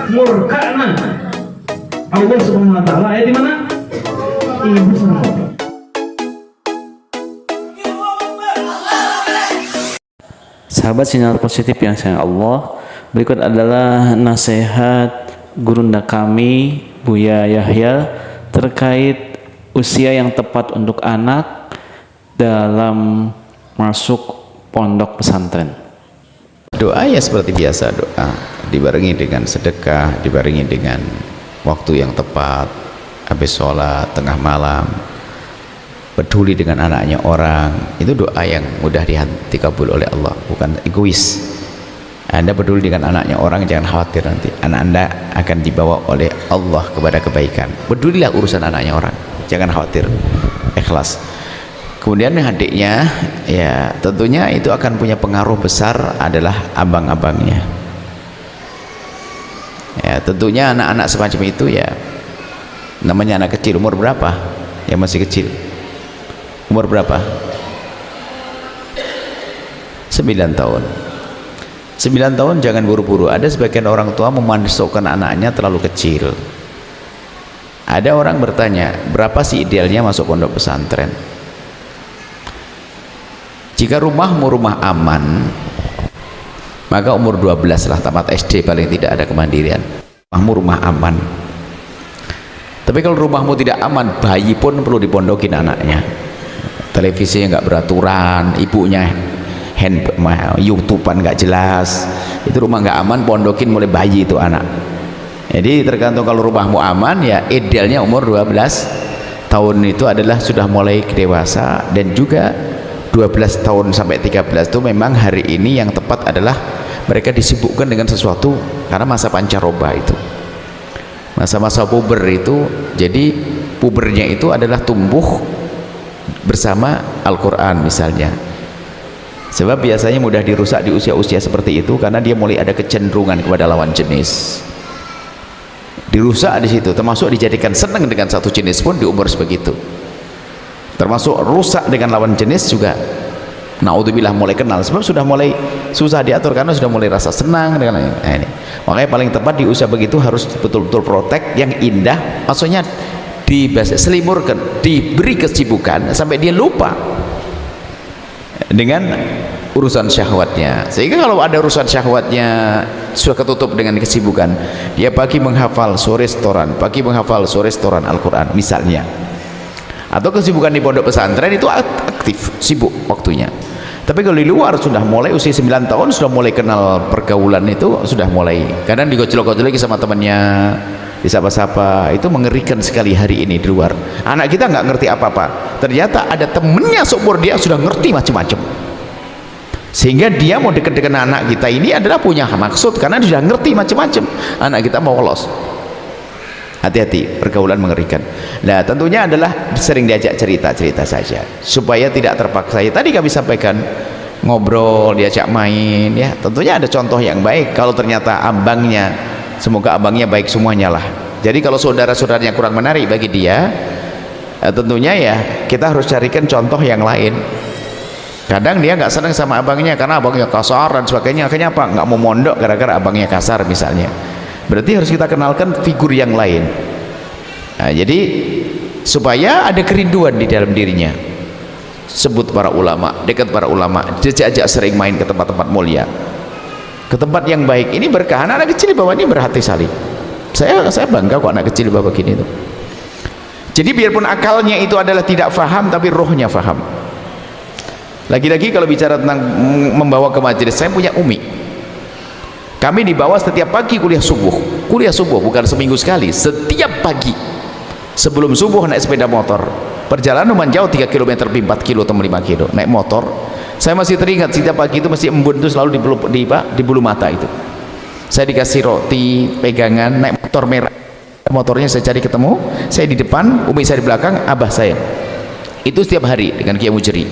murkana Allah Subhanahu wa taala. Ayat di mana? Ibu sama bapak. Sahabat sinar positif yang sayang Allah, berikut adalah nasihat gurunda kami Buya Yahya terkait usia yang tepat untuk anak dalam masuk pondok pesantren. Doa ya seperti biasa, doa dibarengi dengan sedekah, dibarengi dengan waktu yang tepat, habis sholat, tengah malam, peduli dengan anaknya orang. Itu doa yang mudah dikabul oleh Allah, bukan egois. Anda peduli dengan anaknya orang, jangan khawatir nanti anak Anda akan dibawa oleh Allah kepada kebaikan. Pedulilah urusan anaknya orang, jangan khawatir, ikhlas. Kemudian adiknya, ya tentunya itu akan punya pengaruh besar adalah abang-abangnya. Ya tentunya anak-anak semacam itu ya, namanya anak kecil. Umur berapa? Yang masih kecil. Umur berapa? 9 tahun. 9 tahun jangan buru-buru. Ada sebagian orang tua memasukkan anaknya terlalu kecil. Ada orang bertanya, berapa sih idealnya masuk pondok pesantren? Jika rumahmu rumah aman, maka umur 12 lah, tamat SD paling tidak ada kemandirian. Rumahmu rumah aman. Tapi kalau rumahmu tidak aman, bayi pun perlu dipondokin anaknya. Televisinya nggak beraturan, ibunya YouTubean nggak jelas, itu rumah nggak aman, pondokin mulai bayi itu anak. Jadi tergantung, kalau rumahmu aman ya idealnya umur 12 tahun itu adalah sudah mulai dewasa. Dan juga 12 tahun sampai 13 itu memang hari ini yang tepat adalah mereka disibukkan dengan sesuatu, karena masa pancaroba itu, masa-masa puber itu. Jadi pubernya itu adalah tumbuh bersama Al-Quran misalnya. Sebab biasanya mudah dirusak di usia-usia seperti itu karena dia mulai ada kecenderungan kepada lawan jenis. Dirusak di situ, termasuk dijadikan senang dengan satu jenis pun di umur sebegitu. Termasuk rusak dengan lawan jenis juga. Naudzubillah, mulai kenal, sebab sudah mulai susah diatur karena sudah mulai rasa senang dengan ini. Makanya paling tepat di usia begitu harus betul-betul protek yang indah, maksudnya diselimurkan, diberi kesibukan sampai dia lupa dengan urusan syahwatnya. Sehingga kalau ada urusan syahwatnya sudah ketutup dengan kesibukan, dia pagi menghafal, sore setoran, pagi menghafal, sore setoran Al-Quran misalnya. Atau kesibukan di pondok pesantren itu aktif, sibuk waktunya. Tapi kalau di luar sudah mulai usia 9 tahun sudah mulai kenal pergaulan, itu sudah mulai kadang digojlok-gojlok lagi sama temannya, disapa-sapa. Itu mengerikan sekali hari ini di luar. Anak kita nggak ngerti apa-apa, ternyata ada temennya seumur dia sudah ngerti macam-macam, sehingga dia mau dekat dengan anak kita ini adalah punya maksud karena dia sudah ngerti macam-macam. Anak kita mau lolos. Hati-hati, pergaulan mengerikan. Nah tentunya adalah sering diajak cerita-cerita saja supaya tidak terpaksa. Ya, tadi kami sampaikan, ngobrol, diajak main, ya tentunya ada contoh yang baik. Kalau ternyata abangnya, semoga abangnya baik semuanya lah. Jadi kalau saudara-saudaranya kurang menarik bagi dia, tentunya ya kita harus carikan contoh yang lain. Kadang dia nggak senang sama abangnya karena abangnya kasar dan sebagainya. Akhirnya apa? Nggak mau mondok gara-gara abangnya kasar misalnya. Berarti harus kita kenalkan figur yang lain. Nah, jadi supaya ada kerinduan di dalam dirinya. Sebut para ulama, dekat para ulama, diajak sering main ke tempat-tempat mulia, ke tempat yang baik. Ini berkah. Anak kecil bawa ini berhati salih. Saya bangga kok anak kecil bawa begini itu. Jadi biarpun akalnya itu adalah tidak faham, tapi rohnya faham. Lagi-lagi kalau bicara tentang membawa ke majelis, saya punya umi. Kami dibawa setiap pagi kuliah subuh bukan seminggu sekali, setiap pagi sebelum subuh naik sepeda motor, perjalanan lumayan jauh, 3 km lebih, 4 kilo atau 5 kilo naik motor. Saya masih teringat setiap pagi itu masih embun itu selalu di bulu mata itu. Saya dikasih roti pegangan, naik motor merah, motornya saya cari ketemu, saya di depan, umi saya di belakang, abah saya. Itu setiap hari dengan Kiai Mujri.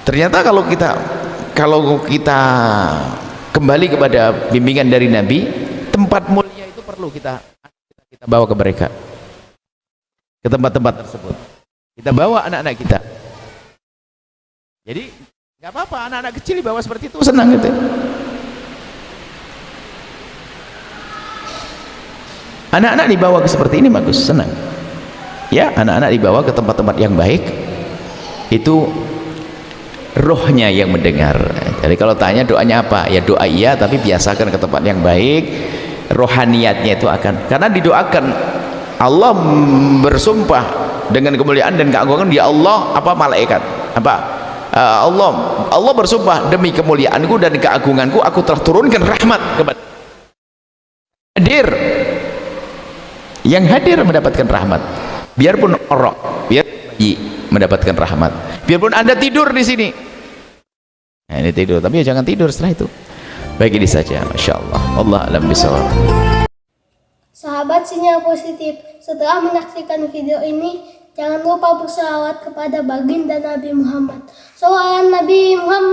Ternyata kalau kita kembali kepada bimbingan dari Nabi, tempat mulia itu perlu kita bawa ke mereka, ke tempat-tempat tersebut. Kita bawa anak-anak kita. Jadi nggak apa-apa anak-anak kecil dibawa seperti itu, senang gitu. Anak-anak dibawa ke seperti ini bagus, senang. Ya, anak-anak dibawa ke tempat-tempat yang baik, itu rohnya yang mendengar. Jadi kalau tanya doanya apa, ya doa iya, tapi biasakan ke tempat yang baik, rohaniyatnya itu akan, karena didoakan. Allah bersumpah dengan kemuliaan dan keagungan, dia Allah apa malaikat apa Allah bersumpah, demi kemuliaanku dan keagunganku aku telah turunkan rahmat kepada hadir, yang hadir mendapatkan rahmat, biarpun orok, biar bayi mendapatkan rahmat, biarpun Anda tidur di sini. Nah, ini tidur, tapi ya jangan tidur setelah itu. Baik, ini saja. Masya Allah. Allah alam bisawab. Sahabat Sinyal Positif, setelah menyaksikan video ini, jangan lupa berselawat kepada baginda Nabi Muhammad. Salawat Nabi Muhammad.